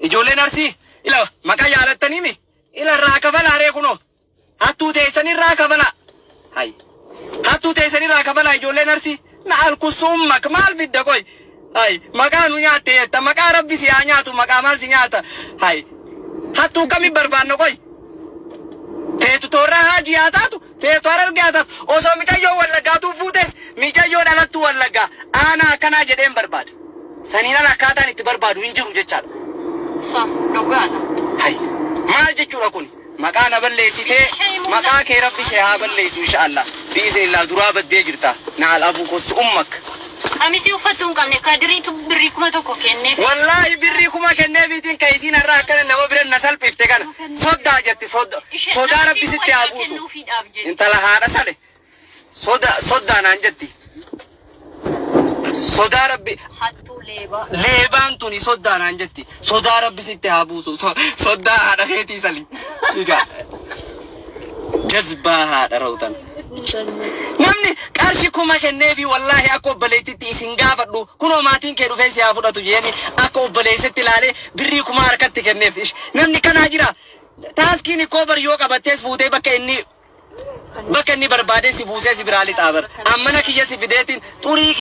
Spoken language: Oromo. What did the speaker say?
ijoolleen arsii ila maqaa yaalattanii mi ila irraa kabalaa ree kunoo hattuu teessanii irraa kabalaa hay hattuu teessanii irraa kabalaa ijoolleen arsii na alkusummak maal fidda koy hay maqaa nu nyaatte jetta maqaa rabbi si haa nyaatu maqaa maal si nyaata hay hattuu kami barbaanno koy feetu toorraa haajii haa taatu feetu arargee haa taatu osoo micayyoo wallaggaatu fuutes micayyoo dhalattu wallaggaa aanaa akkanaa jedheen barbaada saniinan akkaataan itti barbaadu hin jiru jechaadha. Hay maal jechuudha kun maqaa na balleessitee maqaa kee rabbi see haa balleessu inshaallah biiznillah duraa baddee jirta naal abuu kossu ummak. Amisi uffattu hin qabne kadiriitu birrii kuma tokko kenne. Wallahi birrii kuma kennee biitiin ka isiin irraa akkana nama biran na salphifte kana soddaa jetti sodaa rabbi sitti haa buusu intala haadha sale soddaa naan jetti sodaa rabbi hattuu leebaa leebaan tuni soddaa naan jetti sodaa rabbi sitti haa buusu soddaa haadha keetii sali egaa jazbaa haadha rawtan namni qarshi kuma kenneefi wallahi akka obboleettitti isin gaafadhu kunoo maatiin kee dhufee si haa fudhatu jeeni akka obboleessitti ilaalee birrii kuma harkatti kenneef namni kanaa jira taaskiin koobar yoo qabattees fuutee bakka inni barbaade si buusee si biraa lixaabar ammana kiyya si fideetiin xurii